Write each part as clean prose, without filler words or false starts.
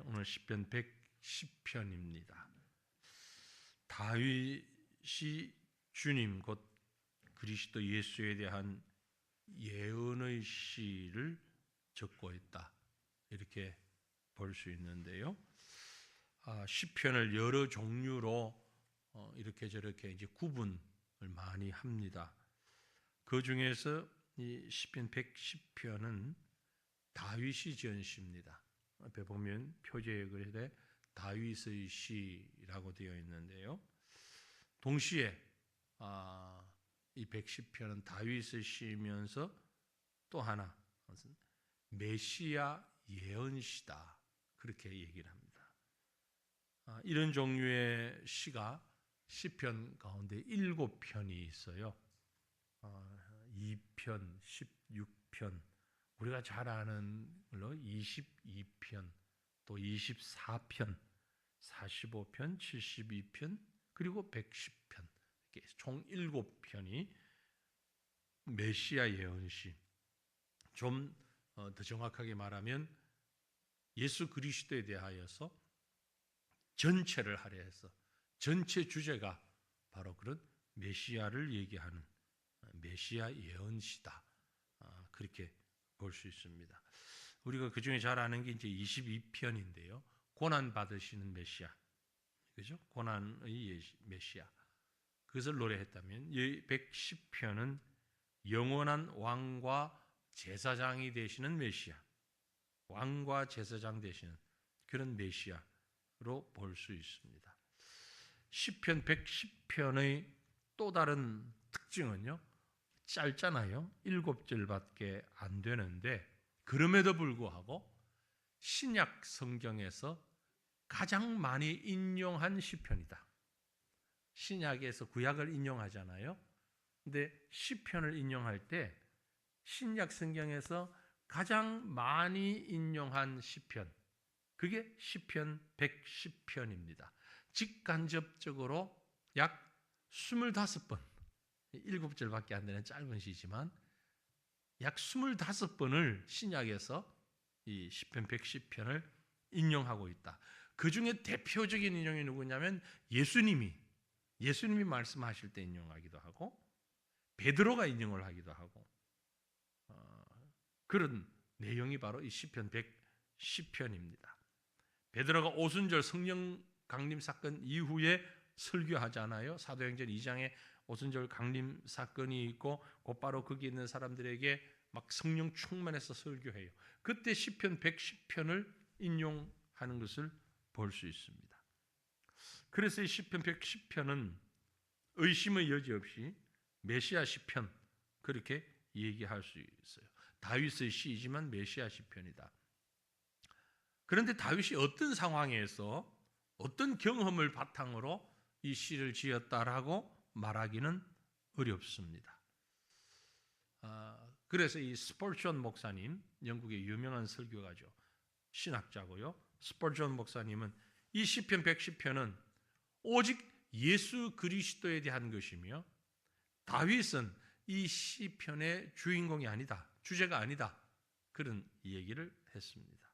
오늘 시편 110편입니다. 다윗이 주님 곧 그리스도 예수에 대한 예언의 시를 적고 있다, 이렇게 볼 수 있는데요. 시편을 여러 종류로 이렇게 저렇게 이제 구분을 많이 합니다. 그 중에서 이 시편 110편은 다윗이 지은 시입니다. 앞에 보면 표제에 그래 다윗의 시라고 되어 있는데요. 동시에 이 110편은 다윗의 시이면서 또 하나 메시아 예언시다, 그렇게 얘기를 합니다. 이런 종류의 시가 시편 가운데 7편이 있어요. 2편, 16편, 우리가 잘 아는 걸로 22편, 또 24편, 45편, 72편, 그리고 110편, 이렇게 총 7편이 메시아 예언시. 좀 더 정확하게 말하면 예수 그리스도에 대하여서 전체를 할애해서 전체 주제가 바로 그런 메시아를 얘기하는 메시아 예언시다, 그렇게 볼 수 있습니다. 우리가 그 중에 잘 아는 게 이제 22편인데요. 고난 받으시는 메시아, 그죠? 고난의 메시아. 그것을 노래했다면 이 110편은 영원한 왕과 제사장이 되시는 메시아, 왕과 제사장 되시는 그런 메시아로 볼 수 있습니다. 시편 110편의 또 다른 특징은요, 짧잖아요. 7절밖에 안 되는데 그럼에도 불구하고 신약 성경에서 가장 많이 인용한 시편이다. 신약에서 구약을 인용하잖아요. 근데 시편을 인용할 때 신약 성경에서 가장 많이 인용한 시편, 그게 시편 110편입니다. 직간접적으로 약 25번, 7절밖에 안 되는 짧은 시지만 약 25번을 신약에서 이 시편 110편을 인용하고 있다. 그 중에 대표적인 인용이 누구냐면 예수님이 말씀하실 때 인용하기도 하고 베드로가 인용을 하기도 하고 그런 내용이 바로 이 시편 110편입니다. 베드로가 오순절 성령 강림 사건 이후에 설교하잖아요. 사도행전 2장에 오순절 강림 사건이 있고 곧바로 거기 있는 사람들에게 막 성령 충만해서 설교해요. 그때 시편 110편을 인용하는 것을 볼 수 있습니다. 그래서 이 시편 110편은 의심의 여지 없이 메시아 시편, 그렇게 얘기할 수 있어요. 다윗의 시이지만 메시아 시편이다. 그런데 다윗이 어떤 상황에서 어떤 경험을 바탕으로 이 시를 지었다라고 말하기는 어렵습니다. 그래서 이 스펄전 목사님, 영국의 유명한 설교가죠, 신학자고요. 스펄전 목사님은 이 시편 110편은 오직 예수 그리스도에 대한 것이며 다윗은 이 시편의 주인공이 아니다, 주제가 아니다, 그런 얘기를 했습니다.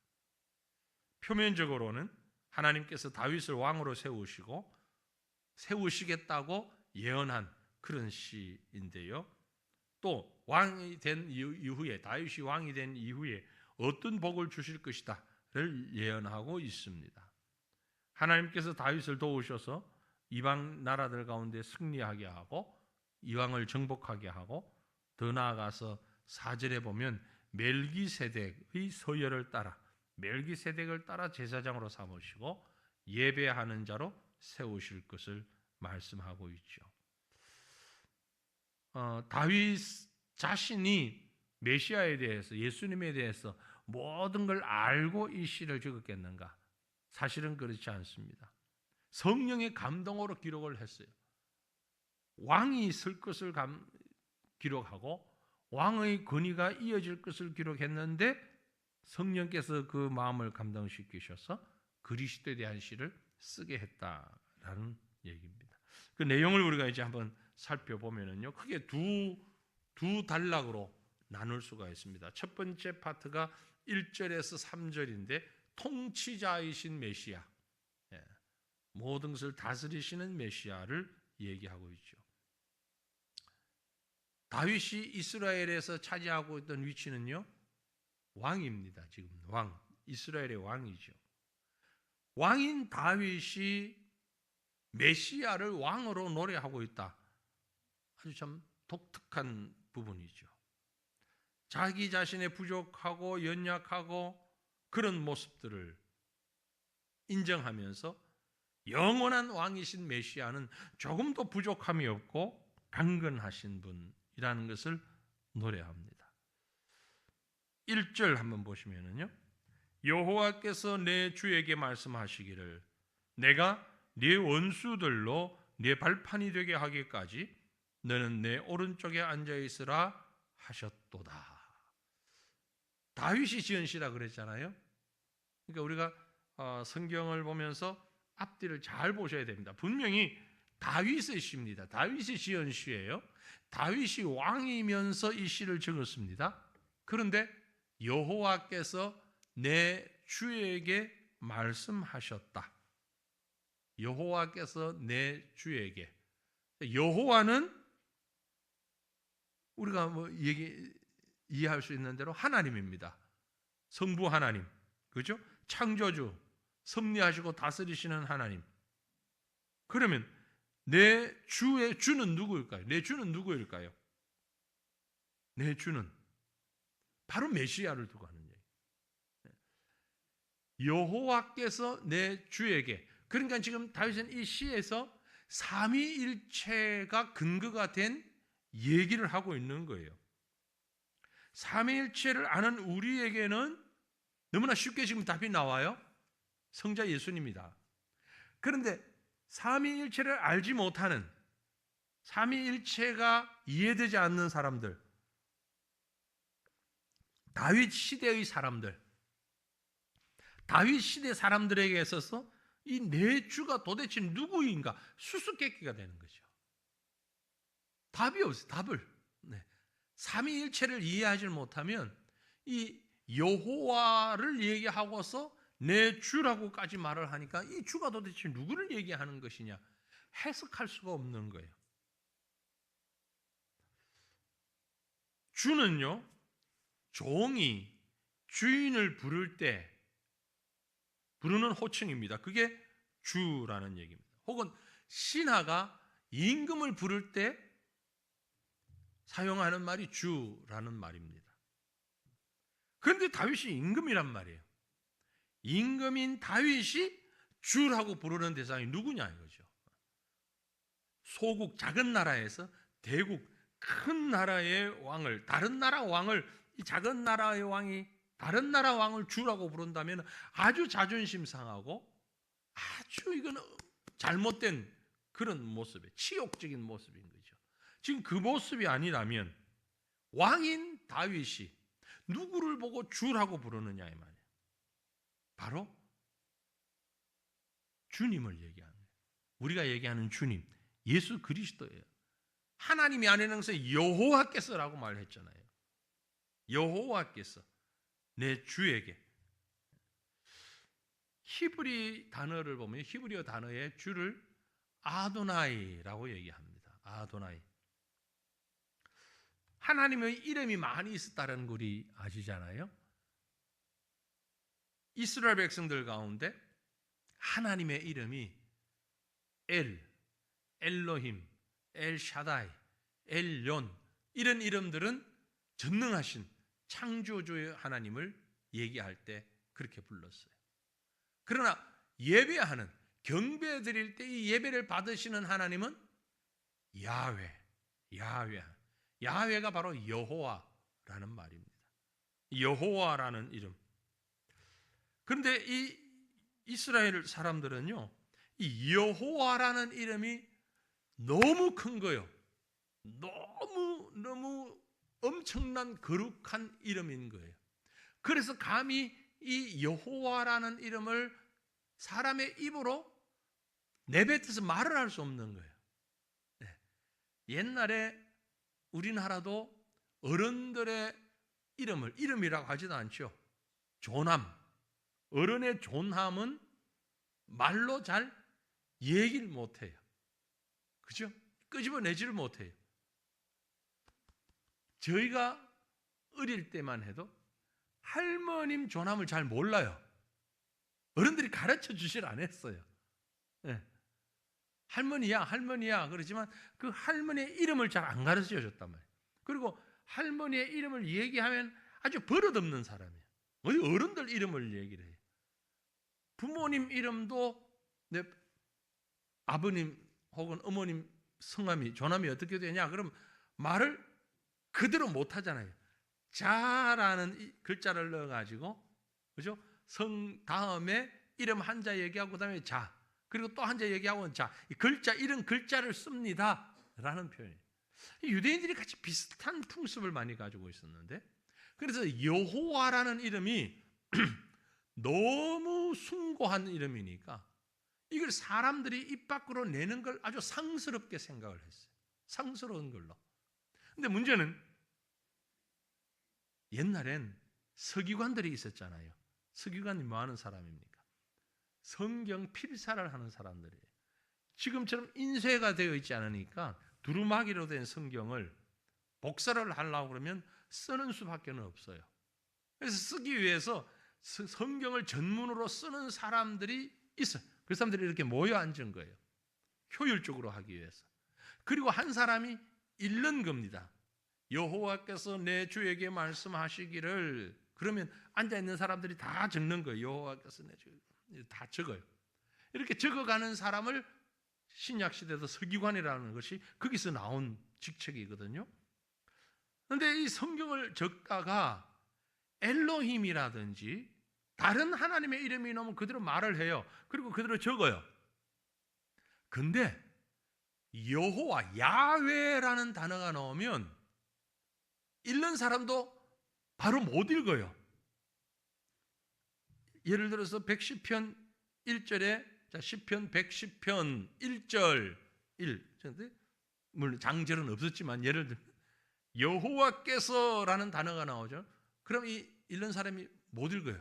표면적으로는 하나님께서 다윗을 왕으로 세우시겠다고 예언한 그런 시인데요. 또 왕이 된 이후에, 다윗이 왕이 된 이후에 어떤 복을 주실 것이다를 예언하고 있습니다. 하나님께서 다윗을 도우셔서 이방 나라들 가운데 승리하게 하고 이방을 정복하게 하고, 더 나아가서 4절에 보면 멜기세덱의 서열을 따라 멜기세덱을 따라 제사장으로 삼으시고 예배하는 자로 세우실 것을 말씀하고 있죠. 다윗 자신이 메시아에 대해서, 예수님에 대해서 모든 걸 알고 이 시를 적었겠는가? 사실은 그렇지 않습니다. 성령의 감동으로 기록을 했어요. 왕이 있을 것을 기록하고 왕의 권위가 이어질 것을 기록했는데 성령께서 그 마음을 감동시키셔서 그리스도에 대한 시를 쓰게 했다라는 얘기입니다. 그 내용을 우리가 이제 한번 살펴보면요, 크게 두 단락으로 나눌 수가 있습니다. 첫 번째 파트가 1절에서 3절인데 통치자이신 메시아, 모든 것을 다스리시는 메시아를 얘기하고 있죠. 다윗이 이스라엘에서 차지하고 있던 위치는요, 왕입니다. 지금 왕, 이스라엘의 왕이죠. 왕인 다윗이 메시아를 왕으로 노래하고 있다. 아주 참 독특한 부분이죠. 자기 자신의 부족하고 연약하고 그런 모습들을 인정하면서 영원한 왕이신 메시아는 조금도 부족함이 없고 강건하신 분이라는 것을 노래합니다. 1절 한번 보시면은요, 여호와께서 내 주에게 말씀하시기를 내가 네 원수들로 네 발판이 되게 하기까지 너는 내 오른쪽에 앉아 있으라 하셨도다. 다윗이 지은 시라 그랬잖아요. 그러니까 우리가 성경을 보면서 앞뒤를 잘 보셔야 됩니다. 분명히 다윗의 시입니다. 다윗이 지은 시예요. 다윗이 왕이면서 이 시를 적었습니다. 그런데 여호와께서 내 주에게 말씀하셨다. 여호와께서 내 주에게. 여호와는 우리가 이해할 수 있는 대로 하나님입니다. 성부 하나님, 그죠? 창조주, 섭리하시고 다스리시는 하나님. 그러면 내 주의 주는 누구일까요? 내 주는 누구일까요? 내 주는 바로 메시아를 두고 하는 얘기예요. 여호와께서 내 주에게. 그러니까 지금 다윗은 이 시에서 삼위일체가 근거가 된 얘기를 하고 있는 거예요. 삼위일체를 아는 우리에게는 너무나 쉽게 지금 답이 나와요. 성자 예수님이다. 그런데 삼위일체를 알지 못하는, 삼위일체가 이해되지 않는 사람들, 다윗 시대의 사람들, 다윗 시대 사람들에게 있어서 이 내 주가 도대체 누구인가 수수께끼가 되는 거죠. 답이 없어요. 답을. 삼위일체를 이해하지 못하면 이 여호와를 얘기하고서 내 주라고까지 말을 하니까 이 주가 도대체 누구를 얘기하는 것이냐 해석할 수가 없는 거예요. 주는요, 종이 주인을 부를 때 부르는 호칭입니다. 그게 주라는 얘기입니다. 혹은 신하가 임금을 부를 때 사용하는 말이 주라는 말입니다. 그런데 다윗이 임금이란 말이에요. 임금인 다윗이 주라고 부르는 대상이 누구냐 이거죠. 소국 작은 나라에서 대국 큰 나라의 왕을, 다른 나라 왕을, 이 작은 나라의 왕이 다른 나라 왕을 주라고 부른다면 아주 자존심 상하고 아주 이건 잘못된 그런 모습에 치욕적인 모습인 거죠. 지금 그 모습이 아니라면 왕인 다윗이 누구를 보고 주라고 부르느냐 이 말이에요. 바로 주님을 얘기하는 거예요. 우리가 얘기하는 주님, 예수 그리스도예요. 하나님이 아니라서 여호와께서라고 말했잖아요. 여호와께서 내 주에게. 히브리 단어를 보면 히브리어 단어의 주를 아도나이라고 얘기합니다. 아도나이. 하나님의 이름이 많이 있었다는 걸 우리 아시잖아요. 이스라엘 백성들 가운데 하나님의 이름이 엘로힘, 엘샤다이, 엘yon 이런 이름들은 전능하신 창조주의 하나님을 얘기할 때 그렇게 불렀어요. 그러나 예배하는, 경배 드릴 때 이 예배를 받으시는 하나님은 야훼가 바로 여호와라는 말입니다. 여호와라는 이름. 그런데 이 이스라엘 사람들은요, 이 여호와라는 이름이 너무 큰 거예요. 너무 엄청난 거룩한 이름인 거예요. 그래서 감히 이 여호와라는 이름을 사람의 입으로 내뱉어서 말을 할 수 없는 거예요. 옛날에 우리나라도 어른들의 이름이라고 하지도 않죠. 조남, 어른의 존함은 말로 잘 얘기를 못해요. 그죠? 끄집어내지를 못해요. 저희가 어릴 때만 해도 할머님 존함을 잘 몰라요. 어른들이 가르쳐 주질 않았어요. 네. 할머니야 그러지만 그 할머니의 이름을 잘 안 가르쳐 줬단 말이에요. 그리고 할머니의 이름을 얘기하면 아주 버릇없는 사람이에요. 어디 어른들 이름을 얘기를 해요. 부모님 이름도 내 아버님 혹은 어머님 성함이 존함이 어떻게 되냐? 그럼 말을 그대로 못 하잖아요. 자라는 글자를 넣어 가지고, 그죠? 성 다음에 이름 한자 얘기하고 그다음에 자, 그리고 또 한자 얘기하고 자, 이 글자 이런 글자를 씁니다라는 표현이에요. 유대인들이 같이 비슷한 풍습을 많이 가지고 있었는데, 그래서 여호와라는 이름이 너무 숭고한 이름이니까 이걸 사람들이 입 밖으로 내는 걸 아주 상스럽게 생각을 했어요. 상스러운 걸로. 근데 문제는 옛날엔 서기관들이 있었잖아요. 서기관이 뭐 하는 사람입니까? 성경 필사를 하는 사람들이에요. 지금처럼 인쇄가 되어 있지 않으니까 두루마기로 된 성경을 복사를 하려고 그러면 쓰는 수밖에 없어요. 그래서 쓰기 위해서 성경을 전문으로 쓰는 사람들이 있어요. 그 사람들이 이렇게 모여 앉은 거예요. 효율적으로 하기 위해서. 그리고 한 사람이 읽는 겁니다. 여호와께서 내 주에게 말씀하시기를, 그러면 앉아있는 사람들이 다 적는 거예요. 여호와께서 내 주에게 다 적어요. 이렇게 적어가는 사람을 신약시대에서 서기관이라는 것이 거기서 나온 직책이거든요. 그런데 이 성경을 적다가 엘로힘이라든지 다른 하나님의 이름이 나오면 그대로 말을 해요. 그리고 그대로 적어요. 근데 여호와, 야훼라는 단어가 나오면 읽는 사람도 바로 못 읽어요. 예를 들어서 110편 1절에, 자, 10편 110편 1절 1, 물론 장절은 없었지만 예를 들면 여호와께서라는 단어가 나오죠. 그럼 이 읽는 사람이 못 읽어요.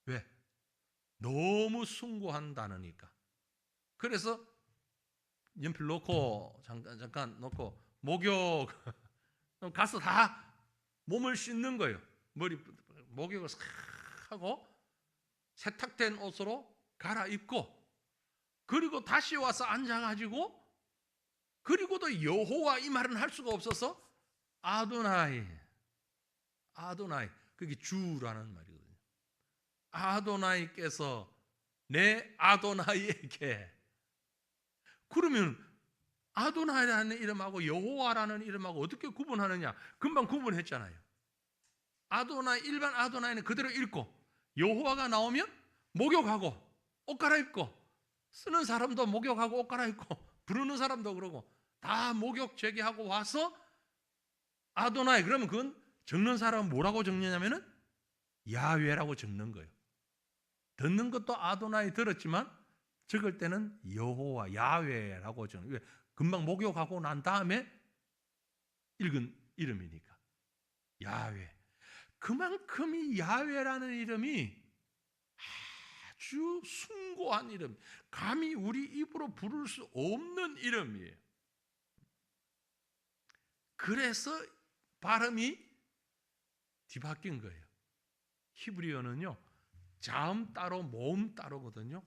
왜? 너무 숭고한 단어니까. 그래서 연필 놓고 잠깐 놓고 목욕 가서 다 몸을 씻는 거예요. 목욕을 싹 하고 세탁된 옷으로 갈아입고, 그리고 다시 와서 앉아가지고, 그리고도 여호와 이 말은 할 수가 없어서 아도나이, 그게 주라는 말이거든요. 아도나이께서 내 아도나이에게. 그러면 아도나이라는 이름하고 여호와라는 이름하고 어떻게 구분하느냐? 금방 구분했잖아요. 아도나이, 일반 아도나이는 그대로 읽고, 여호와가 나오면 목욕하고 옷 갈아입고, 쓰는 사람도 목욕하고 옷 갈아입고, 부르는 사람도 그러고 다 목욕 제기하고 와서 아도나이, 그러면 그건 적는 사람은 뭐라고 적느냐면은 야훼라고 적는 거예요. 듣는 것도 아도나이 들었지만 적을 때는 여호와, 야훼라고 적는 거예요. 금방 목욕하고 난 다음에 읽은 이름이니까 야훼. 그만큼 이 야훼라는 이름이 아주 숭고한 이름, 감히 우리 입으로 부를 수 없는 이름이에요. 그래서 발음이 뒤바뀐 거예요. 히브리어는요, 자음 따로 모음 따로거든요.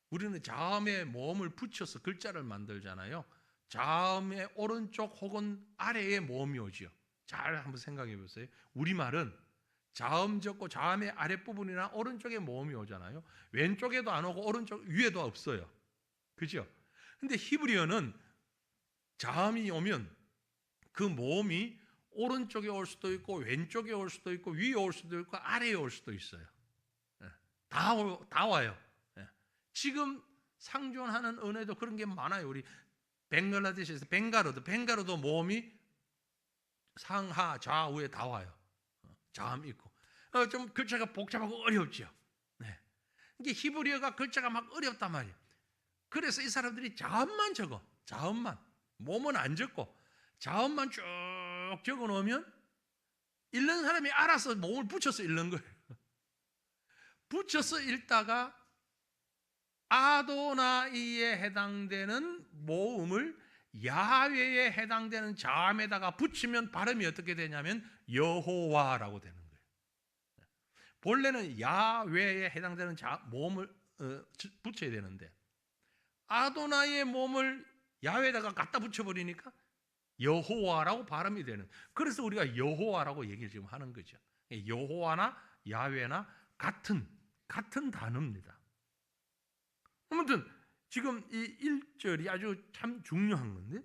우리는 자음에 모음을 붙여서 글자를 만들잖아요. 자음의 오른쪽 혹은 아래에 모음이 오죠. 잘 한번 생각해 보세요. 우리말은 자음 적고 자음의 아랫부분이나 오른쪽에 모음이 오잖아요. 왼쪽에도 안 오고 오른쪽 위에도 없어요. 그죠? 근데 히브리어는 자음이 오면 그 모음이 오른쪽에 올 수도 있고 왼쪽에 올 수도 있고 위에 올 수도 있고 아래에 올 수도 있어요. 다 와요. 지금 상존하는 언어에도 그런 게 많아요. 우리 벵글라데시에서 벵가로도 모음이 상하 좌우에 다 와요. 자음 있고. 좀 글자가 복잡하고 어렵죠. 네. 이게 히브리어가 글자가 막 어렵단 말이에요. 그래서 이 사람들이 자음만 적어. 자음만. 모음은 안 적고 자음만 쭉 적어 놓으면 읽는 사람이 알아서 모음을 붙여서 읽는 거예요. 붙여서 읽다가 아도나이에 해당되는 모음을 야훼에 해당되는 자음에다가 붙이면 발음이 어떻게 되냐면 여호와라고 되는 거예요. 본래는 야훼에 해당되는 모음을 붙여야 되는데 아도나이의 모음을 야훼에다가 갖다 붙여버리니까 여호와라고 발음이 되는. 그래서 우리가 여호와라고 얘기를 지금 하는 거죠. 여호와나 야훼나 같은 단어입니다. 아무튼 지금 이 1절이 아주 참 중요한 건데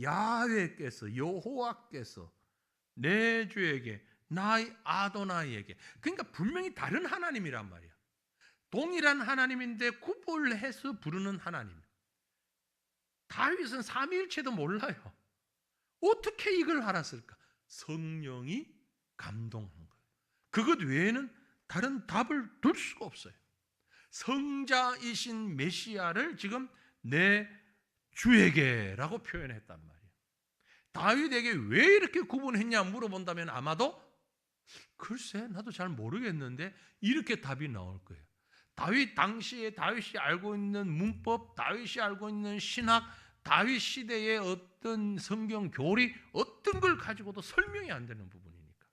야훼께서 여호와께서 내 주에게 나의 아도나이에게, 그러니까 분명히 다른 하나님이란 말이야. 동일한 하나님인데 구분해서 부르는 하나님. 다윗은 삼위일체도 몰라요. 어떻게 이걸 알았을까? 성령이 감동한 거예요. 그것 외에는 다른 답을 둘 수가 없어요. 성자이신 메시아를 지금 내 주에게라고 표현했단 말이에요. 다윗에게 왜 이렇게 구분했냐 물어본다면 아마도 글쎄 나도 잘 모르겠는데 이렇게 답이 나올 거예요. 다윗 당시에 다윗이 알고 있는 문법, 다윗이 알고 있는 신학, 다윗 시대의 어떤 성경 교리, 어떤 걸 가지고도 설명이 안 되는 부분이니까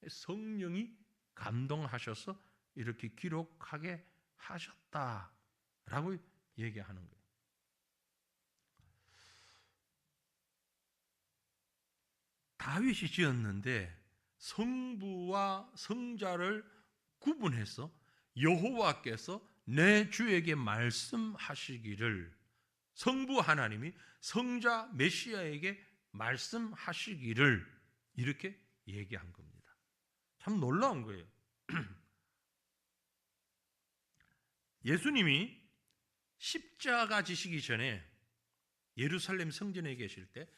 성령이 감동하셔서 이렇게 기록하게 하셨다라고 얘기하는 거예요. 다윗이 지었는데 성부와 성자를 구분해서 여호와께서 내 주에게 말씀하시기를, 성부 하나님이 성자 메시아에게 말씀하시기를 이렇게 얘기한 겁니다. 참 놀라운 거예요. 예수님이 십자가 지시기 전에 예루살렘 성전에 계실 때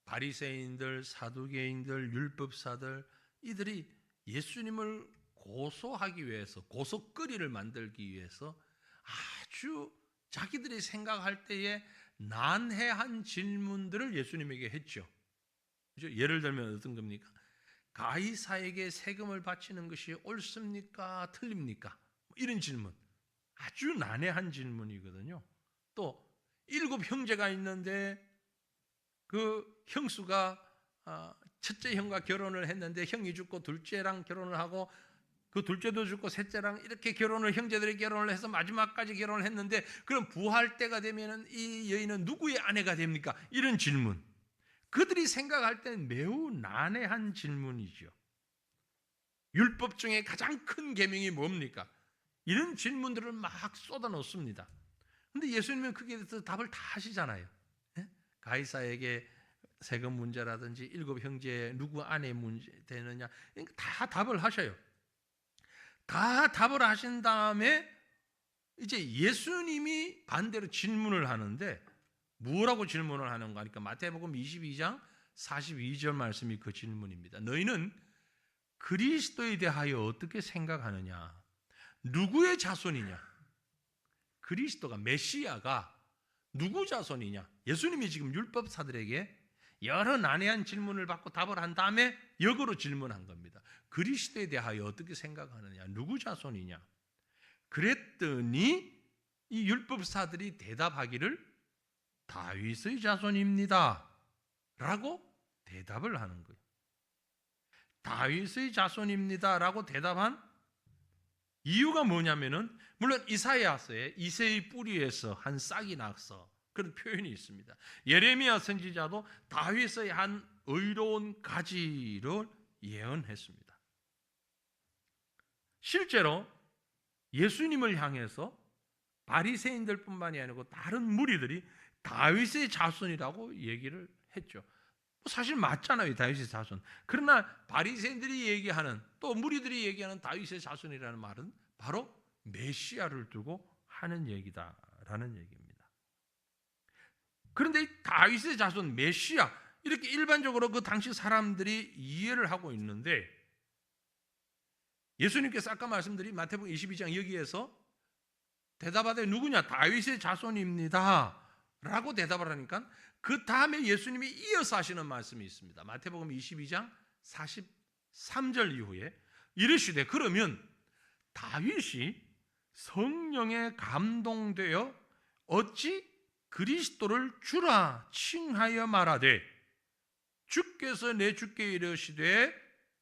바리새인들, 사두개인들, 율법사들 이들이 예수님을 고소하기 위해서, 고소거리를 만들기 위해서 아주 자기들이 생각할 때에 난해한 질문들을 예수님에게 했죠. 그렇죠? 예를 들면 어떤 겁니까? 가이사에게 세금을 바치는 것이 옳습니까? 틀립니까? 이런 질문. 아주 난해한 질문이거든요. 또 7 형제가 있는데 그 형수가 첫째 형과 결혼을 했는데 형이 죽고 둘째랑 결혼을 하고 그 둘째도 죽고 셋째랑 이렇게 형제들이 결혼을 해서 마지막까지 결혼을 했는데 그럼 부활 때가 되면은 이 여인은 누구의 아내가 됩니까? 이런 질문. 그들이 생각할 때는 매우 난해한 질문이죠. 율법 중에 가장 큰 계명이 뭡니까? 이런 질문들을 막 쏟아놓습니다. 그런데 예수님은 그게 대해서 답을 다 하시잖아요. 가이사에게 세금 문제라든지 7 형제의 누구 아내 문제 되느냐, 다 답을 하셔요. 다 답을 하신 다음에 이제 예수님이 반대로 질문을 하는데 뭐라고 질문을 하는가 하니까 마태복음 22장 42절 말씀이 그 질문입니다. 너희는 그리스도에 대하여 어떻게 생각하느냐? 누구의 자손이냐? 그리스도가, 메시아가 누구 자손이냐? 예수님이 지금 율법사들에게 여러 난해한 질문을 받고 답을 한 다음에 역으로 질문한 겁니다. 그리스도에 대하여 어떻게 생각하느냐? 누구 자손이냐? 그랬더니 이 율법사들이 대답하기를 다윗의 자손입니다 라고 대답을 하는 거예요. 다윗의 자손입니다 라고 대답한 이유가 뭐냐면은, 물론 이사야서에 이새의 뿌리에서 한 싹이 났어, 그런 표현이 있습니다. 예레미야 선지자도 다윗의 한 의로운 가지를 예언했습니다. 실제로 예수님을 향해서 바리새인들뿐만이 아니고 다른 무리들이 다윗의 자손이라고 얘기를 했죠. 사실 맞잖아요, 다윗의 자손. 그러나 바리새인들이 얘기하는, 또 무리들이 얘기하는 다윗의 자손이라는 말은 바로 메시아를 두고 하는 얘기다라는 얘기입니다. 그런데 이 다윗의 자손, 메시아, 이렇게 일반적으로 그 당시 사람들이 이해를 하고 있는데, 예수님께서 아까 말씀드린 마태복음 22장 여기에서 대답하되 누구냐? 다윗의 자손입니다 라고 대답을 하니까 그 다음에 예수님이 이어서 하시는 말씀이 있습니다. 마태복음 22장 43절 이후에 이르시되 그러면 다윗이 성령에 감동되어 어찌 그리스도를 주라 칭하여 말하되 주께서 내 주께 이르시되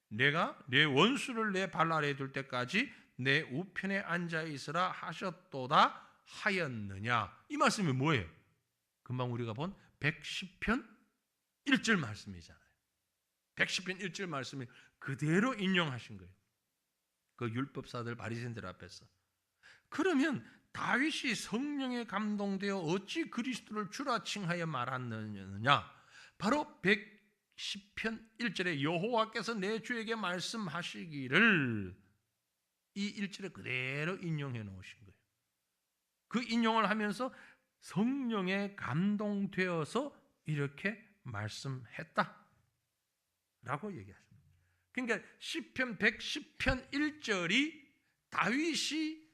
내가 내 원수를 내 발 아래에 둘 때까지 내 우편에 앉아 있으라 하셨도다 하였느냐. 이 말씀이 뭐예요? 금방 우리가 본 110편 1절 말씀이잖아요. 110편 1절 말씀이 그대로 인용하신 거예요. 그 율법사들 바리새인들 앞에서. 그러면 다윗이 성령에 감동되어 어찌 그리스도를 주라 칭하여 말하느냐. 바로 110편 1절에 여호와께서 내 주에게 말씀하시기를, 이 1절에 그대로 인용해 놓으신 거예요. 그 인용을 하면서 성령에 감동되어서 이렇게 말씀했다 라고 얘기하십니다. 그러니까 시편 110편 1절이 다윗이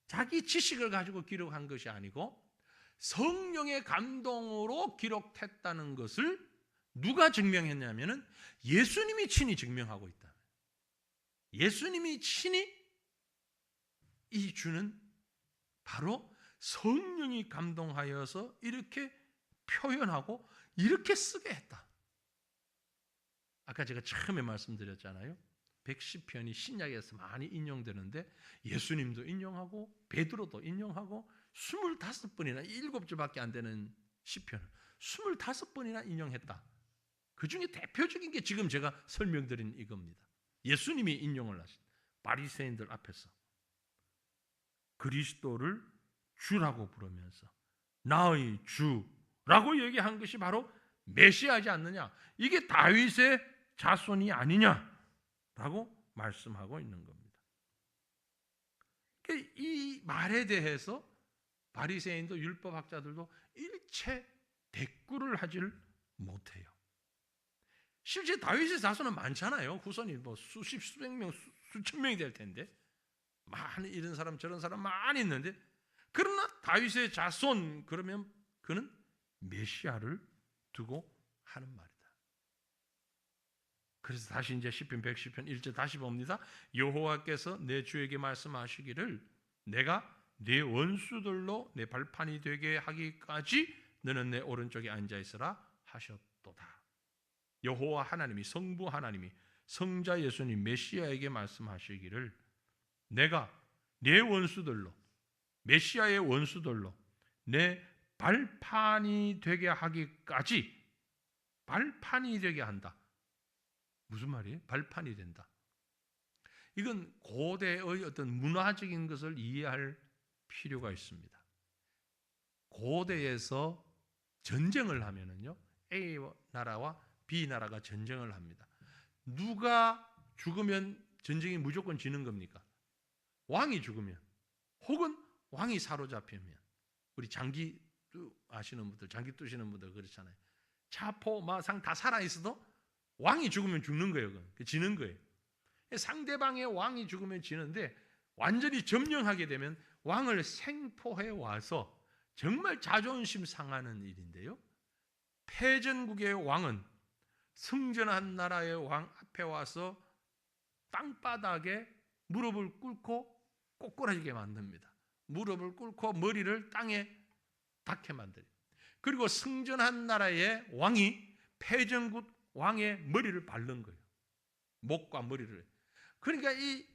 자기 지식을 가지고 기록한 것이 아니고 성령의 감동으로 기록했다는 것을 누가 증명했냐면은 예수님이 친히 증명하고 있다. 예수님이 친히 이 주는 바로 성령이 감동하여서 이렇게 표현하고 이렇게 쓰게 했다. 아까 제가 처음에 말씀드렸잖아요. 110편이 신약에서 많이 인용되는데 예수님도 인용하고 베드로도 인용하고 25번이나 7절밖에 안 되는 시편을 25번이나 인용했다. 그 중에 대표적인 게 지금 제가 설명드린 이겁니다. 예수님이 인용을 하신 바리새인들 앞에서 그리스도를 주라고 부르면서 나의 주라고 얘기한 것이 바로 메시아지 않느냐. 이게 다윗의 자손이 아니냐라고 말씀하고 있는 겁니다. 이 말에 대해서 바리새인도 율법학자들도 일체 대꾸를 하질 못해요. 실제 다윗의 자손은 많잖아요. 후손이 뭐 수십, 수백 명, 수천 명이 될 텐데 많이 이런 사람 저런 사람 많이 있는데, 그러나 다윗의 자손 그러면 그는 메시아를 두고 하는 말이다. 그래서 다시 이제 시편 110편 1절 다시 봅니다. 여호와께서 내 주에게 말씀하시기를 내가 네 원수들로 내 발판이 되게 하기까지 너는 내 오른쪽에 앉아 있으라 하셨도다. 여호와 하나님이, 성부 하나님이 성자 예수님 메시아에게 말씀하시기를 내가 네 원수들로, 메시아의 원수들로 내 발판이 되게 하기까지, 발판이 되게 한다. 무슨 말이에요? 발판이 된다. 이건 고대의 어떤 문화적인 것을 이해할 필요가 있습니다. 고대에서 전쟁을 하면은요, A 나라와 B 나라가 전쟁을 합니다. 누가 죽으면 전쟁이 무조건 지는 겁니까? 왕이 죽으면, 혹은 왕이 사로잡히면. 우리 장기 아시는 분들, 장기 뜨시는 분들 그렇잖아요. 차포, 마상 다 살아 있어도 왕이 죽으면 죽는 거예요. 지는 거예요. 상대방의 왕이 죽으면 지는데 완전히 점령하게 되면 왕을 생포해 와서 정말 자존심 상하는 일인데요. 패전국의 왕은 승전한 나라의 왕 앞에 와서 땅바닥에 무릎을 꿇고 꼬꾸라지게 만듭니다. 무릎을 꿇고 머리를 땅에 닿게 만들어요. 그리고 승전한 나라의 왕이 패전국 왕의 머리를 밟는 거예요. 목과 머리를. 그러니까 이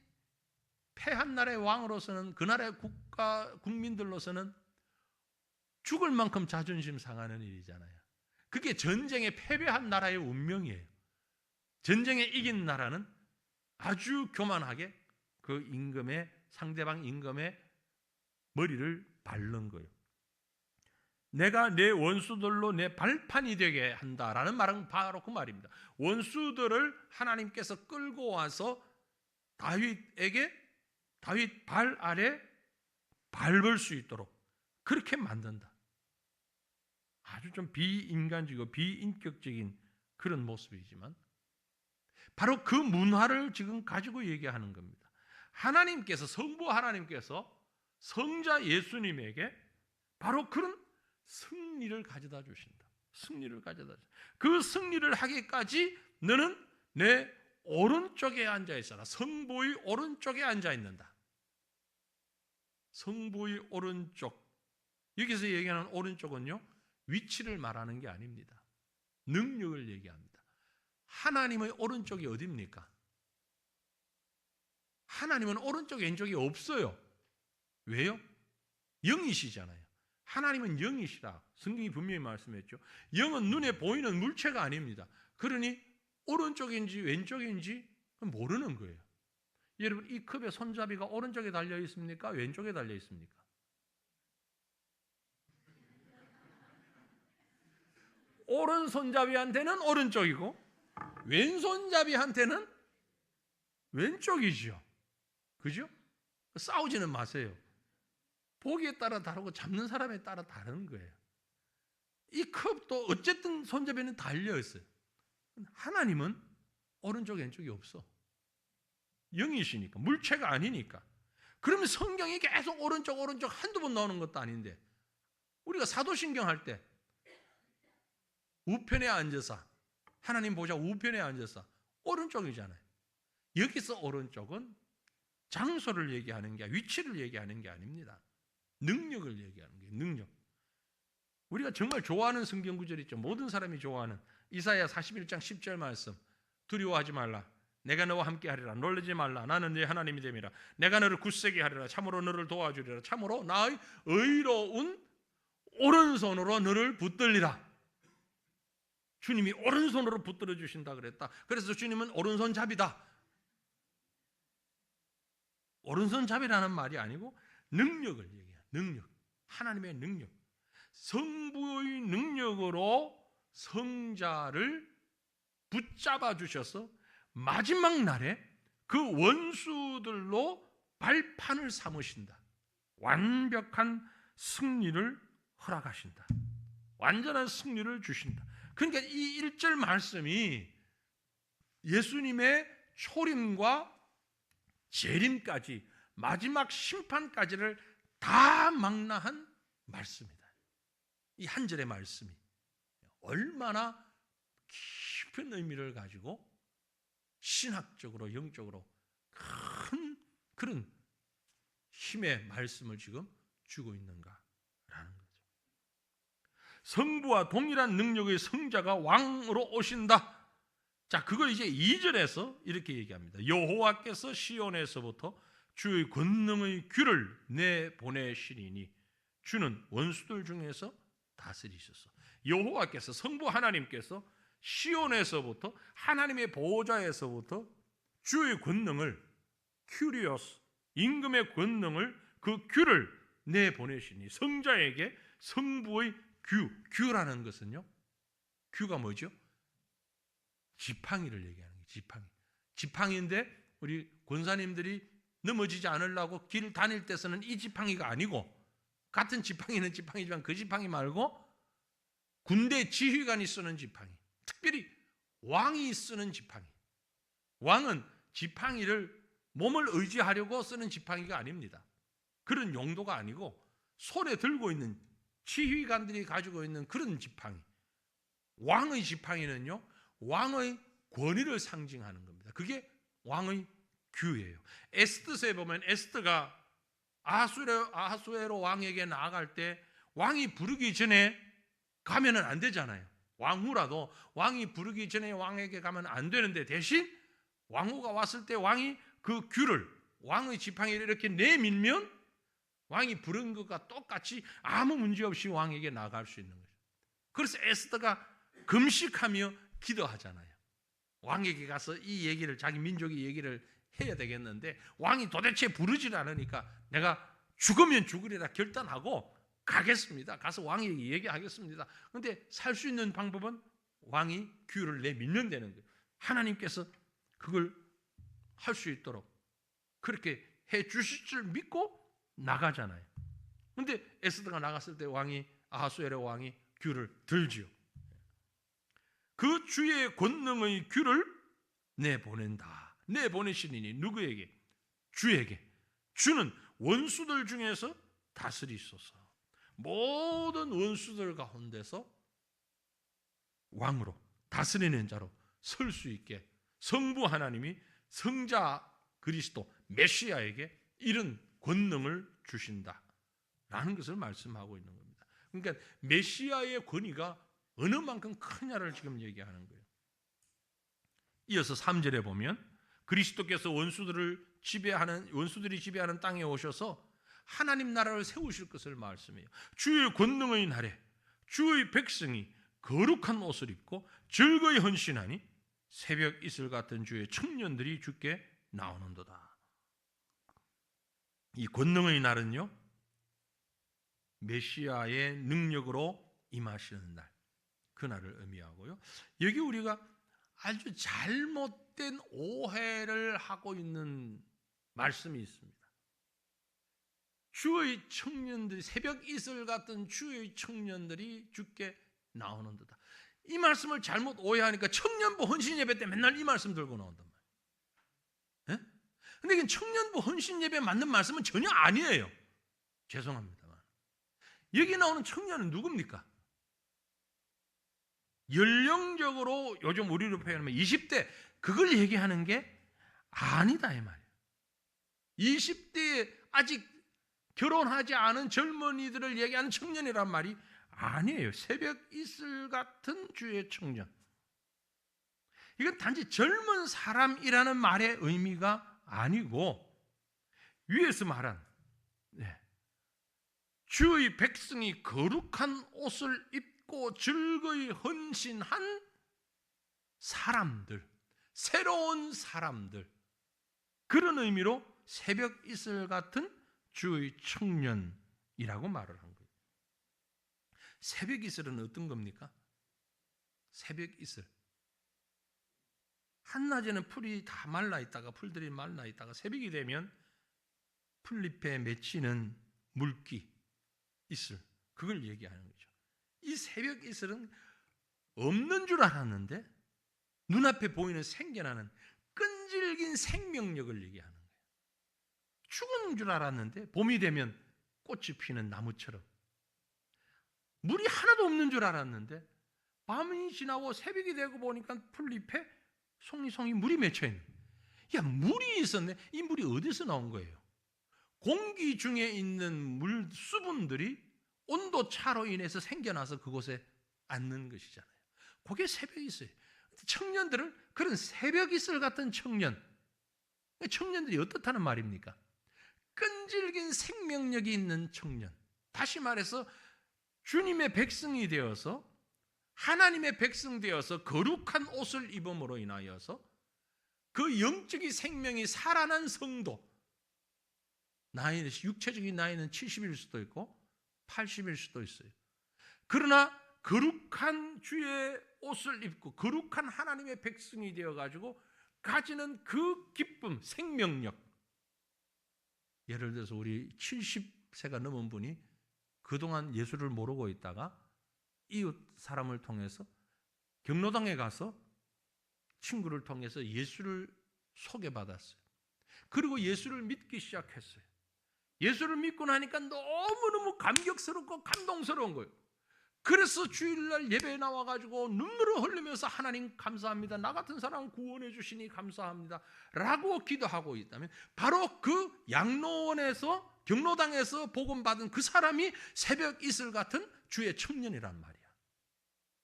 패한 나라의 왕으로서는, 그 나라의 국민들로서는 죽을 만큼 자존심 상하는 일이잖아요. 그게 전쟁에 패배한 나라의 운명이에요. 전쟁에 이긴 나라는 아주 교만하게 그 임금의, 상대방 임금의 머리를 밟는 거예요. 내가 내 원수들로 내 발판이 되게 한다라는 말은 바로 그 말입니다. 원수들을 하나님께서 끌고 와서 다윗에게, 다윗 발 아래 밟을 수 있도록 그렇게 만든다. 아주 좀 비인간적이고 비인격적인 그런 모습이지만 바로 그 문화를 지금 가지고 얘기하는 겁니다. 하나님께서, 성부 하나님께서 성자 예수님에게 바로 그런 승리를 가져다 주신다. 승리를 가져다 주신다. 그 승리를 하기까지 너는 내 오른쪽에 앉아 있어라. 성부의 오른쪽에 앉아 있는다. 성부의 오른쪽. 여기서 얘기하는 오른쪽은요, 위치를 말하는 게 아닙니다. 능력을 얘기합니다. 하나님의 오른쪽이 어디입니까? 하나님은 오른쪽 왼쪽이 없어요. 왜요? 영이시잖아요. 하나님은 영이시라 성경이 분명히 말씀했죠. 영은 눈에 보이는 물체가 아닙니다. 그러니 오른쪽인지 왼쪽인지 모르는 거예요. 여러분, 이 컵의 손잡이가 오른쪽에 달려 있습니까? 왼쪽에 달려 있습니까? 오른손잡이한테는 오른쪽이고 왼손잡이한테는 왼쪽이죠. 그죠? 싸우지는 마세요. 보기에 따라 다르고 잡는 사람에 따라 다른 거예요. 이 컵도 어쨌든 손잡이는 달려 있어요. 하나님은 오른쪽 왼쪽이 없어. 영이시니까, 물체가 아니니까. 그러면 성경이 계속 오른쪽 한두 번 나오는 것도 아닌데, 우리가 사도신경 할 때 우편에 앉아서, 하나님 보좌 우편에 앉아서 오른쪽이잖아요. 여기서 오른쪽은 장소를 얘기하는 게, 위치를 얘기하는 게 아닙니다. 능력을 얘기하는 게, 능력. 우리가 정말 좋아하는 성경 구절 있죠. 모든 사람이 좋아하는 이사야 41장 10절 말씀. 두려워하지 말라. 내가 너와 함께 하리라. 놀라지 말라. 나는 네 하나님이 됨이라. 내가 너를 굳세게 하리라. 참으로 너를 도와주리라. 참으로 나의 의로운 오른손으로 너를 붙들리라. 주님이 오른손으로 붙들어 주신다 그랬다. 그래서 주님은 오른손잡이다. 오른손잡이라는 말이 아니고 능력을 얘기해요. 능력. 하나님의 능력. 성부의 능력으로 성자를 붙잡아 주셔서 마지막 날에 그 원수들로 발판을 삼으신다. 완벽한 승리를 허락하신다. 완전한 승리를 주신다. 그러니까 이 1절 말씀이 예수님의 초림과 재림까지, 마지막 심판까지를 다 망라한 말씀이다. 이 한 절의 말씀이 얼마나 깊은 의미를 가지고 신학적으로, 영적으로 큰 그런 힘의 말씀을 지금 주고 있는가라는 거죠. 성부와 동일한 능력의 성자가 왕으로 오신다. 자, 그걸 이제 2절에서 이렇게 얘기합니다. 여호와께서 시온에서부터 주의 권능의 규를 내보내시리니 주는 원수들 중에서 다스리소서. 여호와께서, 성부 하나님께서 시온에서부터, 하나님의 보호자에서부터 주의 권능을, 큐리오스, 임금의 권능을, 그 규를 내보내시니, 성자에게 성부의 규라는 것은요, 규가 뭐죠? 지팡이를 얘기하는 거예요. 지팡이. 지팡이인데 우리 권사님들이 넘어지지 않으려고 길 다닐 때 쓰는 이 지팡이가 아니고, 같은 지팡이는 지팡이지만 그 지팡이 말고 군대 지휘관이 쓰는 지팡이, 특별히 왕이 쓰는 지팡이. 왕은 지팡이를 몸을 의지하려고 쓰는 지팡이가 아닙니다. 그런 용도가 아니고 손에 들고 있는 지휘관들이 가지고 있는 그런 지팡이. 왕의 지팡이는요, 왕의 권위를 상징하는 겁니다. 그게 왕의 규예요. 에스더서에 보면 에스더가 아하수에로 왕에게 나아갈 때 왕이 부르기 전에 가면은 안 되잖아요. 왕후라도 왕이 부르기 전에 왕에게 가면 안 되는데, 대신 왕후가 왔을 때 왕이 그 규를, 왕의 지팡이를 이렇게 내밀면 왕이 부른 것과 똑같이 아무 문제 없이 왕에게 나아갈 수 있는 거죠. 그래서 에스더가 금식하며 기도하잖아요. 왕에게 가서 이 얘기를, 자기 민족의 얘기를 해야 되겠는데 왕이 도대체 부르질 않으니까 내가 죽으면 죽으리라 결단하고 가겠습니다. 가서 왕에게 얘기하겠습니다. 그런데 살 수 있는 방법은 왕이 규를 내밀면 되는 거예요. 하나님께서 그걸 할 수 있도록 그렇게 해 주실 줄 믿고 나가잖아요. 그런데 에스더가 나갔을 때 왕이, 아하수에로 왕이 규를 들지요. 그 주의 권능의 규를 내보낸다. 내보내시니 누구에게? 주에게. 주는 원수들 중에서 다스리소서. 모든 원수들 가운데서 왕으로, 다스리는 자로 설 수 있게 성부 하나님이 성자 그리스도 메시아에게 이런 권능을 주신다라는 것을 말씀하고 있는 겁니다. 그러니까 메시아의 권위가 어느 만큼 크냐를 지금 얘기하는 거예요. 이어서 3절에 보면 그리스도께서 원수들이 지배하는 땅에 오셔서 하나님 나라를 세우실 것을 말씀해요. 주의 권능의 날에 주의 백성이 거룩한 옷을 입고 즐거이 헌신하니 새벽 이슬 같은 주의 청년들이 주께 나오는도다. 이 권능의 날은요, 메시아의 능력으로 임하시는 날, 그 날을 의미하고요. 여기 우리가 아주 잘못된 오해를 하고 있는 말씀이 있습니다. 주의 청년들이, 새벽 이슬 같은 주의 청년들이 주께 나오는도다. 이 말씀을 잘못 오해하니까 청년부 헌신 예배 때 맨날 이 말씀 들고 나온단 말이에요. 근데 이게 청년부 헌신 예배에 맞는 말씀은 전혀 아니에요. 죄송합니다만. 여기 나오는 청년은 누굽니까? 연령적으로 요즘 우리로 표현하면 20대, 그걸 얘기하는 게 아니다 이 말이에요. 20대에 아직 결혼하지 않은 젊은이들을 얘기하는 청년이란 말이 아니에요. 새벽 이슬 같은 주의 청년. 이건 단지 젊은 사람이라는 말의 의미가 아니고, 위에서 말한 주의 백성이 거룩한 옷을 입고 즐거이 헌신한 사람들, 새로운 사람들, 그런 의미로 새벽 이슬 같은 주의 청년이라고 말을 한 거예요. 새벽 이슬은 어떤 겁니까? 새벽 이슬, 한낮에는 풀이 다 말라 있다가, 풀들이 말라 있다가 새벽이 되면 풀잎에 맺히는 물기, 이슬, 그걸 얘기하는 거죠. 이 새벽 이슬은 없는 줄 알았는데 눈앞에 보이는 생겨나는 끈질긴 생명력을 얘기하는 거예요. 죽은 줄 알았는데 봄이 되면 꽃이 피는 나무처럼, 물이 하나도 없는 줄 알았는데 밤이 지나고 새벽이 되고 보니까 풀잎에 송이송이 물이 맺혀 있는 거예요. 야, 물이 있었네. 이 물이 어디서 나온 거예요? 공기 중에 있는 물 수분들이 온도 차로 인해서 생겨나서 그곳에 앉는 것이잖아요. 그게 새벽 이슬. 청년들은 그런 새벽 이슬 같은 청년. 청년들이 어떻다는 말입니까? 끈질긴 생명력이 있는 청년. 다시 말해서 주님의 백성이 되어서, 하나님의 백성 되어서 거룩한 옷을 입음으로 인하여서 그 영적인 생명이 살아난 성도, 나이는, 육체적인 나이는 70일 수도 있고 80일 수도 있어요. 그러나 거룩한 주의 옷을 입고 거룩한 하나님의 백성이 되어가지고 가지는 그 기쁨, 생명력. 예를 들어서 우리 70세가 넘은 분이 그동안 예수를 모르고 있다가 이웃 사람을 통해서 경로당에 가서 친구를 통해서 예수를 소개받았어요. 그리고 예수를 믿기 시작했어요. 예수를 믿고 나니까 너무너무 감격스럽고 감동스러운 거예요. 그래서 주일날 예배에 나와가지고 눈물을 흘리면서 하나님 감사합니다, 나 같은 사람 구원해 주시니 감사합니다 라고 기도하고 있다면, 바로 그 양로원에서, 경로당에서 복음받은 그 사람이 새벽 이슬 같은 주의 청년이란 말이야.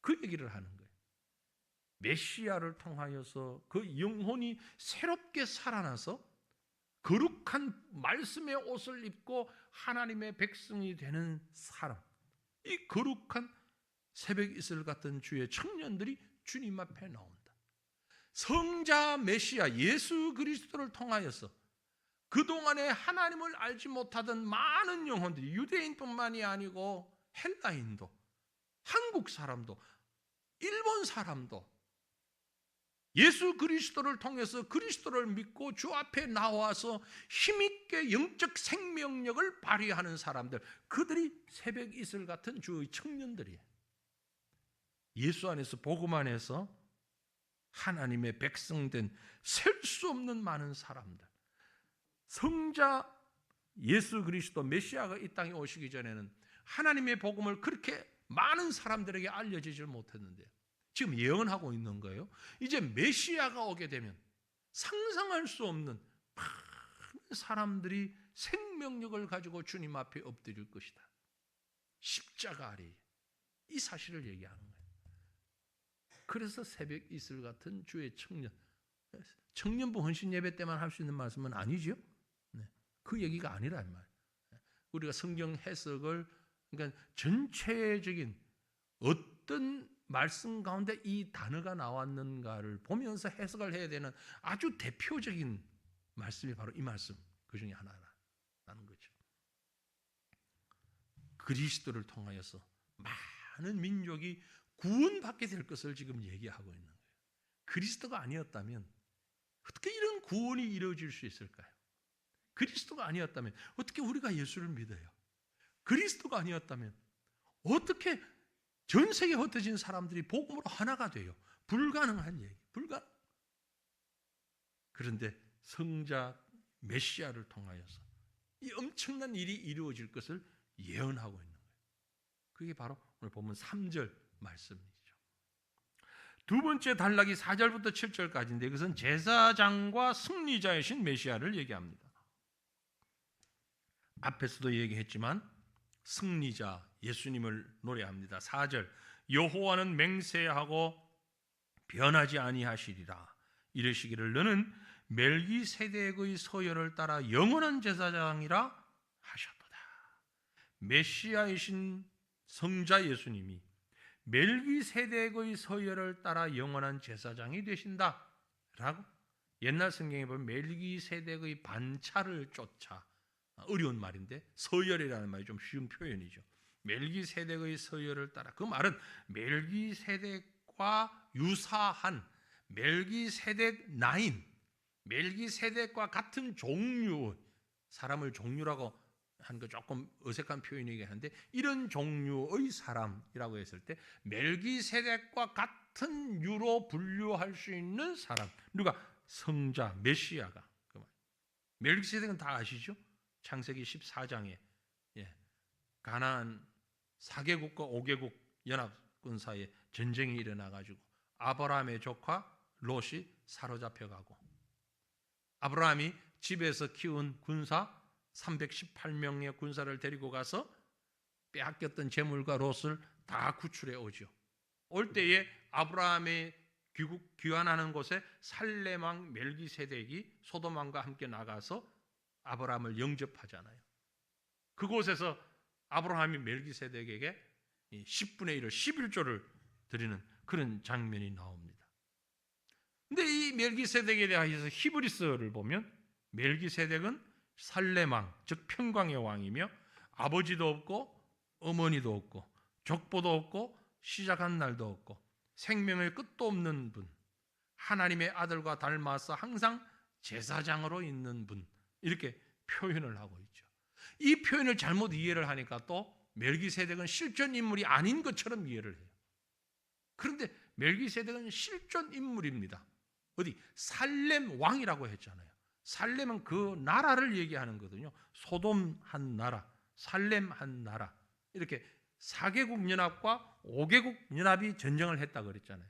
그 얘기를 하는 거예요. 메시아를 통하여서 그 영혼이 새롭게 살아나서 거룩한 말씀의 옷을 입고 하나님의 백성이 되는 사람, 이 거룩한 새벽 이슬 같은 주의 청년들이 주님 앞에 나온다. 성자 메시아 예수 그리스도를 통하여서 그동안에 하나님을 알지 못하던 많은 영혼들이, 유대인뿐만이 아니고 헬라인도, 한국 사람도, 일본 사람도 예수 그리스도를 통해서 그리스도를 믿고 주 앞에 나와서 힘있게 영적 생명력을 발휘하는 사람들, 그들이 새벽 이슬 같은 주의 청년들이에요. 예수 안에서, 복음 안에서 하나님의 백성된 셀 수 없는 많은 사람들, 성자 예수 그리스도 메시아가 이 땅에 오시기 전에는 하나님의 복음을 그렇게 많은 사람들에게 알려지질 못했는데, 지금 예언하고 있는 거예요. 이제 메시아가 오게 되면 상상할 수 없는 많은 사람들이 생명력을 가지고 주님 앞에 엎드릴 것이다. 십자가 아래 이 사실을 얘기하는 거예요. 그래서 새벽 이슬 같은 주의 청년부 헌신 예배 때만 할 수 있는 말씀은 아니죠. 그 얘기가 아니라 이 말. 우리가 성경 해석을 그러니까 전체적인 어떤 말씀 가운데 이 단어가 나왔는가를 보면서 해석을 해야 되는 아주 대표적인 말씀이 바로 이 말씀 그 중에 하나라는 거죠. 그리스도를 통하여서 많은 민족이 구원받게 될 것을 지금 얘기하고 있는 거예요. 그리스도가 아니었다면 어떻게 이런 구원이 이루어질 수 있을까요? 그리스도가 아니었다면 어떻게 우리가 예수를 믿어요? 그리스도가 아니었다면 어떻게 전 세계에 흩어진 사람들이 복음으로 하나가 돼요? 불가능한 얘기. 그런데 성자 메시아를 통하여서 이 엄청난 일이 이루어질 것을 예언하고 있는 거예요. 그게 바로 오늘 보면 3절 말씀이죠. 두 번째 단락이 4절부터 7절까지인데 이것은 제사장과 승리자이신 메시아를 얘기합니다. 앞에서도 얘기했지만 승리자 예수님을 노래합니다. 4절 여호와는 맹세하고 변하지 아니하시리라 이르시기를 너는 멜기세덱의 서열을 따라 영원한 제사장이라 하셨도다. 메시아이신 성자 예수님이 멜기세덱의 서열을 따라 영원한 제사장이 되신다라고 옛날 성경에 보면 멜기세덱의 반차를 쫓아 어려운 말인데 서열이라는 말이 좀 쉬운 표현이죠. 멜기세덱의 서열을 따라 그 말은 멜기세덱과 유사한 멜기세덱 나인 멜기세덱과 같은 종류 사람을 종류라고 하는 거 조금 어색한 표현이긴 한데 이런 종류의 사람이라고 했을 때 멜기세덱과 같은 유로 분류할 수 있는 사람 누가 성자 메시아가 그 말. 멜기세덱은 다 아시죠? 창세기 14장에 가나안 4개국과 5개국 연합군 사이에 전쟁이 일어나가지고 아브라함의 조카 롯이 사로잡혀가고 아브라함이 집에서 키운 군사 318명의 군사를 데리고 가서 빼앗겼던 재물과 롯을 다 구출해 오죠. 올 때에 아브라함의 귀환하는 곳에 살렘 왕 멜기세덱이 소돔 왕과 함께 나가서 아브라함을 영접하잖아요. 그곳에서 아브라함이 멜기세덱에게 10분의 1을 11조를 드리는 그런 장면이 나옵니다. 근데 이 멜기세덱에 대해서 히브리서를 보면 멜기세덱은 살렘 왕, 즉 평광의 왕이며 아버지도 없고 어머니도 없고 족보도 없고 시작한 날도 없고 생명의 끝도 없는 분, 하나님의 아들과 닮아서 항상 제사장으로 있는 분 이렇게 표현을 하고 있죠. 이 표현을 잘못 이해를 하니까 또 멜기세덱은 실존 인물이 아닌 것처럼 이해를 해요. 그런데 멜기세덱은 실존 인물입니다. 어디? 살렘 왕이라고 했잖아요. 살렘은 그 나라를 얘기하는 거거든요. 소돔 한 나라, 살렘 한 나라 이렇게 4개국 연합과 5개국 연합이 전쟁을 했다 그랬잖아요.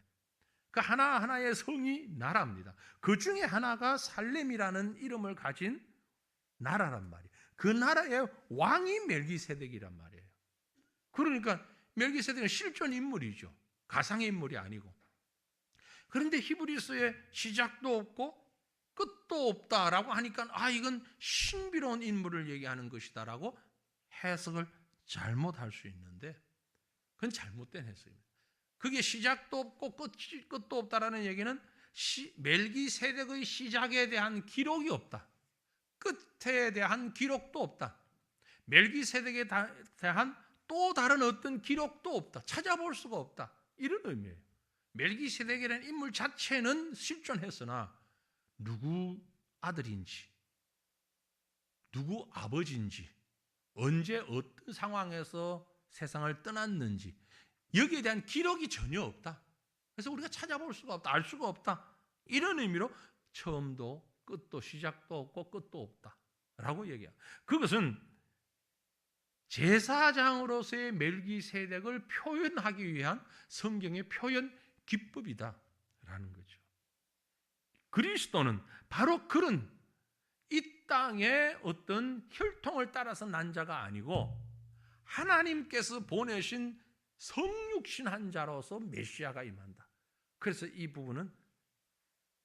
그 하나하나의 성이 나라입니다. 그 중에 하나가 살렘이라는 이름을 가진 나라란 말이에요. 그 나라의 왕이 멜기세덱이란 말이에요. 그러니까 멜기세덱은 실존 인물이죠. 가상의 인물이 아니고. 그런데 히브리서에 시작도 없고 끝도 없다라고 하니까 이건 신비로운 인물을 얘기하는 것이다라고 해석을 잘못할 수 있는데 그건 잘못된 해석입니다. 그게 시작도 없고 끝도 없다라는 얘기는 멜기세덱의 시작에 대한 기록이 없다. 끝에 대한 기록도 없다. 멜기세덱에 대한 또 다른 어떤 기록도 없다. 찾아볼 수가 없다. 이런 의미예요. 멜기세덱이라는 인물 자체는 실존했으나 누구 아들인지 누구 아버지인지 언제 어떤 상황에서 세상을 떠났는지 여기에 대한 기록이 전혀 없다. 그래서 우리가 찾아볼 수가 없다. 알 수가 없다. 이런 의미로 처음도 끝도 시작도 없고 끝도 없다라고 얘기합니다. 그것은 제사장으로서의 멜기세덱을 표현하기 위한 성경의 표현 기법이다라는 거죠. 그리스도는 바로 그런 이 땅의 어떤 혈통을 따라서 난 자가 아니고 하나님께서 보내신 성육신한 자로서 메시아가 임한다. 그래서 이 부분은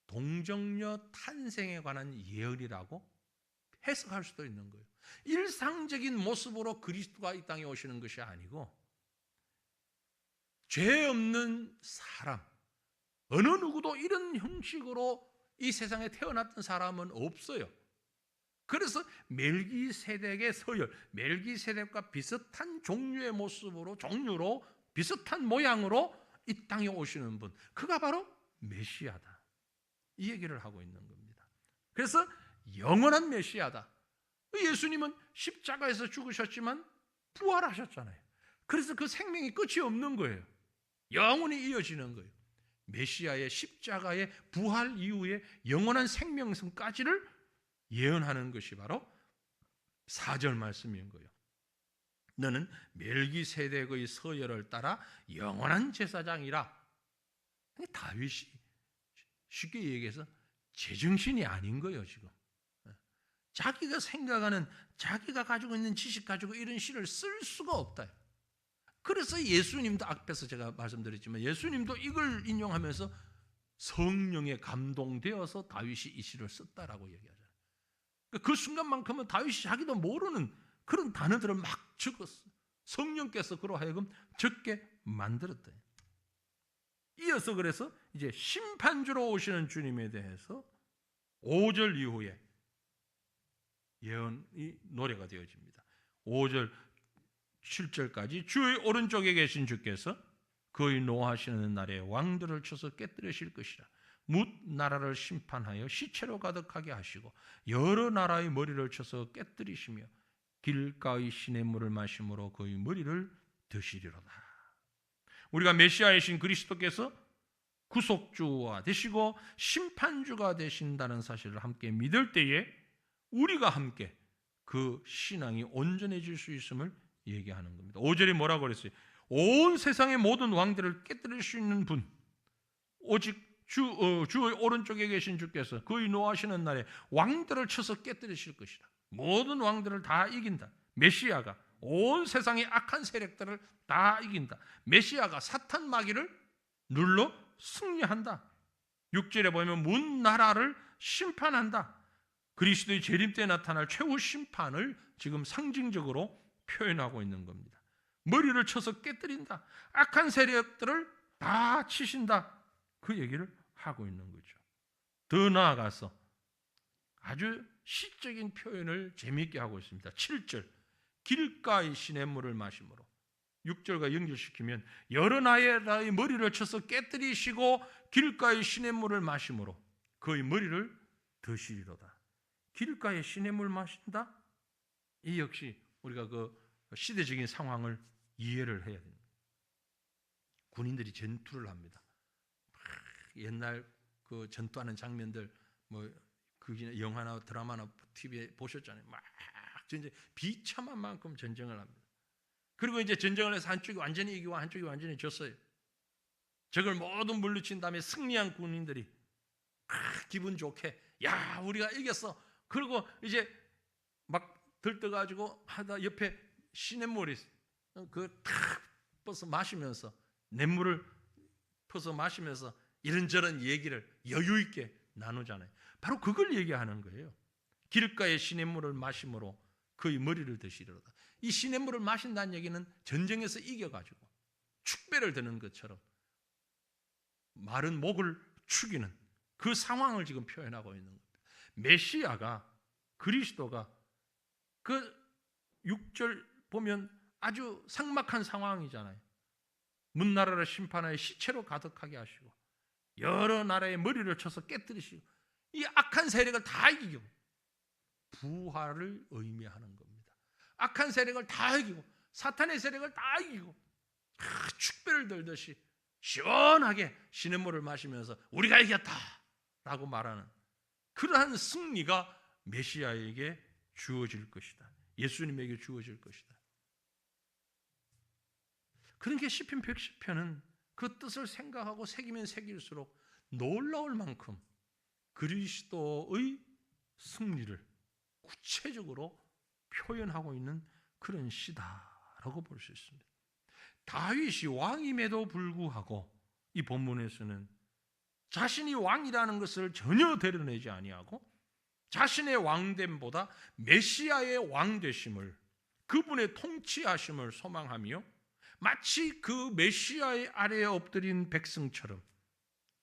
동정녀 탄생에 관한 예언이라고 해석할 수도 있는 거예요. 일상적인 모습으로 그리스도가 이 땅에 오시는 것이 아니고 죄 없는 사람, 어느 누구도 이런 형식으로 이 세상에 태어났던 사람은 없어요. 그래서 멜기세덱의 서열, 멜기세덱과 비슷한 종류의 모습으로, 종류로 비슷한 모양으로 이 땅에 오시는 분, 그가 바로 메시아다. 이 얘기를 하고 있는 겁니다. 그래서 영원한 메시아다. 예수님은 십자가에서 죽으셨지만 부활하셨잖아요. 그래서 그 생명이 끝이 없는 거예요. 영원히 이어지는 거예요. 메시아의 십자가의 부활 이후에 영원한 생명성까지를 예언하는 것이 바로 4절 말씀인 거예요. 너는 멜기세덱의 서열을 따라 영원한 제사장이라. 다윗이 쉽게 얘기해서 제정신이 아닌 거예요. 지금 자기가 생각하는, 자기가 가지고 있는 지식 가지고 이런 시를 쓸 수가 없다. 그래서 예수님도, 앞에서 제가 말씀드렸지만 예수님도 이걸 인용하면서 성령에 감동되어서 다윗이 이 시를 썼다라고 얘기하잖아요. 그 순간만큼은 다윗이 자기도 모르는 그런 단어들을 막 적었어. 성령께서 그로 하여금 적게 만들었다. 이어서 그래서 이제 심판주로 오시는 주님에 대해서 5절 이후에 예언이 노래가 되어집니다. 5절 7절까지 주의 오른쪽에 계신 주께서 그의 노하시는 날에 왕들을 쳐서 깨뜨리실 것이라. 뭇 나라를 심판하여 시체로 가득하게 하시고 여러 나라의 머리를 쳐서 깨뜨리시며 길가의 시냇물을 마심으로 그의 머리를 드시리로다. 우리가 메시아이신 그리스도께서 구속주가 되시고 심판주가 되신다는 사실을 함께 믿을 때에 우리가 함께 그 신앙이 온전해질 수 있음을 얘기하는 겁니다. 5절에 뭐라고 그랬어요? 온 세상의 모든 왕들을 깨뜨릴 수 있는 분, 오직 주의 오른쪽에 계신 주께서 그의 노하시는 날에 왕들을 쳐서 깨뜨리실 것이다. 모든 왕들을 다 이긴다. 메시아가 온 세상의 악한 세력들을 다 이긴다. 메시아가 사탄 마귀를 눌러 승리한다. 6절에 보면 문 나라를 심판한다. 그리스도의 재림 때 나타날 최후 심판을 지금 상징적으로 표현하고 있는 겁니다. 머리를 쳐서 깨뜨린다. 악한 세력들을 다 치신다. 그 얘기를 하고 있는 거죠. 더 나아가서 아주 시적인 표현을 재미있게 하고 있습니다. 7절 길가의 시냇물을 마심으로. 6절과 연결시키면 여러 나라의 머리를 쳐서 깨뜨리시고 길가의 시냇물을 마심으로 그의 머리를 드시리로다. 길가의 시냇물 마신다? 이 역시 우리가 그 시대적인 상황을 이해를 해야 됩니다. 군인들이 전투를 합니다. 옛날 그 전투하는 장면들 그 영화나 드라마나 TV에 보셨잖아요. 막 전쟁, 비참한 만큼 전쟁을 합니다. 그리고 이제 전쟁을 해서 한쪽이 완전히 이기고 한쪽이 완전히 졌어요. 적을 모두 물리친 다음에 승리한 군인들이 기분 좋게 야 우리가 이겼어. 그리고 이제 막 들떠가지고 하다 옆에 시냇물이 탁 퍼서 마시면서 냇물을 퍼서 마시면서 이런저런 얘기를 여유 있게 나누잖아요. 바로 그걸 얘기하는 거예요. 길가의 시냇물을 마심으로 그의 머리를 드시리로다. 이 시냇물을 마신다는 얘기는 전쟁에서 이겨가지고 축배를 드는 것처럼 마른 목을 축이는 그 상황을 지금 표현하고 있는 겁니다. 메시아가, 그리스도가 그 6절 보면 아주 삭막한 상황이잖아요. 문 나라를 심판하여 시체로 가득하게 하시고 여러 나라의 머리를 쳐서 깨뜨리시고 이 악한 세력을 다 이기고 부활을 의미하는 겁니다. 악한 세력을 다 이기고 사탄의 세력을 다 이기고 축배를 들듯이 시원하게 시냇물을 마시면서 우리가 이겼다라고 말하는 그러한 승리가 메시아에게 주어질 것이다. 예수님에게 주어질 것이다. 그러니까 시편 110편은 그 그 뜻을 생각하고 새기면 새길수록 놀라울 만큼 그리스도의 승리를 구체적으로 표현하고 있는 그런 시다라고 볼 수 있습니다. 다윗이 왕임에도 불구하고 이 본문에서는 자신이 왕이라는 것을 전혀 드러내지 아니하고 자신의 왕됨보다 메시아의 왕되심을, 그분의 통치하심을 소망하며 마치 그 메시아의 아래에 엎드린 백성처럼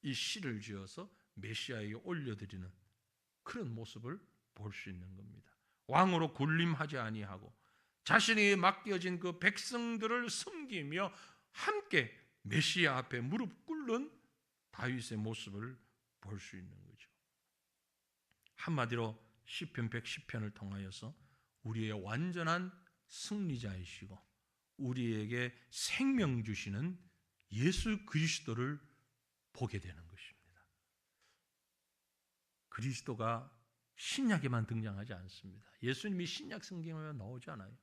이 시를 지어서 메시아에게 올려드리는 그런 모습을 볼 수 있는 겁니다. 왕으로 군림하지 아니하고 자신이 맡겨진 그 백성들을 섬기며 함께 메시아 앞에 무릎 꿇는 다윗의 모습을 볼 수 있는 거죠. 한마디로 시편 110편을 통하여서 우리의 완전한 승리자이시고 우리에게 생명 주시는 예수 그리스도를 보게 되는 것입니다. 그리스도가 신약에만 등장하지 않습니다. 예수님이 신약 성경에 나오지 않아요.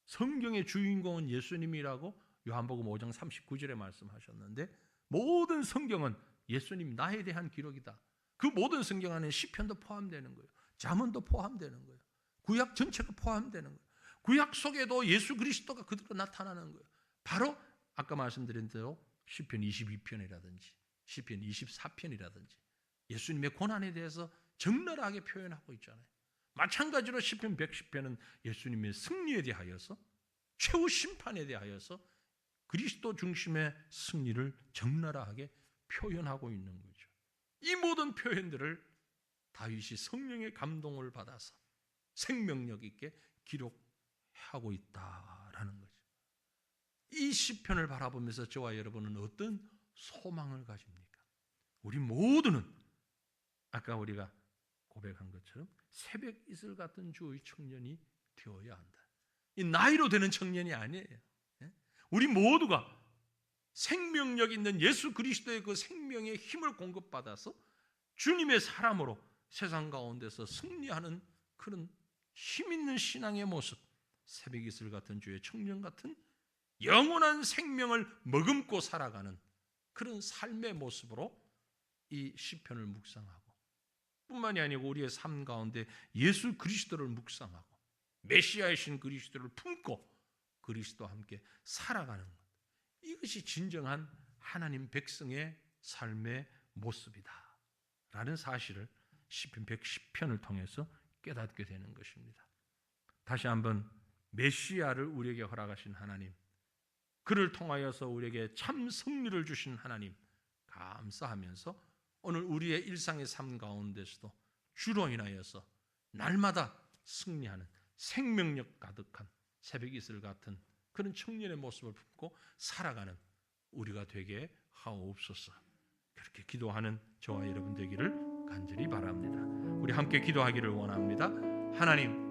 성경의 주인공은 예수님이라고 요한복음 5장 39절에 말씀하셨는데 모든 성경은 예수님 나에 대한 기록이다. 그 모든 성경 안에 시편도 포함되는 거예요. 잠언도 포함되는 거예요. 구약 전체가 포함되는 거예요. 구약 속에도 예수 그리스도가 그대로 나타나는 거예요. 바로 아까 말씀드린 대로 시편 22편이라든지 시편 24편이라든지 예수님의 고난에 대해서 적나라하게 표현하고 있잖아요. 마찬가지로 시편 110편은 예수님의 승리에 대하여서 최후 심판에 대하여서 그리스도 중심의 승리를 적나라하게 표현하고 있는 거죠. 이 모든 표현들을 다윗이 성령의 감동을 받아서 생명력 있게 기록하고 있다라는 거죠. 이 시편을 바라보면서 저와 여러분은 어떤 소망을 가집니까? 우리 모두는 아까 우리가 고백한 것처럼 새벽 이슬 같은 주의 청년이 되어야 한다. 이 나이로 되는 청년이 아니에요. 우리 모두가 생명력 있는 예수 그리스도의 그 생명의 힘을 공급받아서 주님의 사람으로 세상 가운데서 승리하는 그런 힘 있는 신앙의 모습, 새벽 이슬 같은 주의 청년 같은 영원한 생명을 머금고 살아가는 그런 삶의 모습으로 이 시편을 묵상하고 뿐만이 아니고 우리의 삶 가운데 예수 그리스도를 묵상하고 메시아이신 그리스도를 품고 그리스도와 함께 살아가는 것, 이것이 진정한 하나님 백성의 삶의 모습이다 라는 사실을 시편 110편을 통해서 깨닫게 되는 것입니다. 다시 한번 메시아를 우리에게 허락하신 하나님, 그를 통하여서 우리에게 참 승리를 주신 하나님 감사하면서 오늘 우리의 일상의 삶 가운데서도 주로 인하여서 날마다 승리하는 생명력 가득한 새벽 이슬 같은 그런 청년의 모습을 품고 살아가는 우리가 되게 하옵소서. 그렇게 기도하는 저와 여러분 되기를 간절히 바랍니다. 우리 함께 기도하기를 원합니다. 하나님,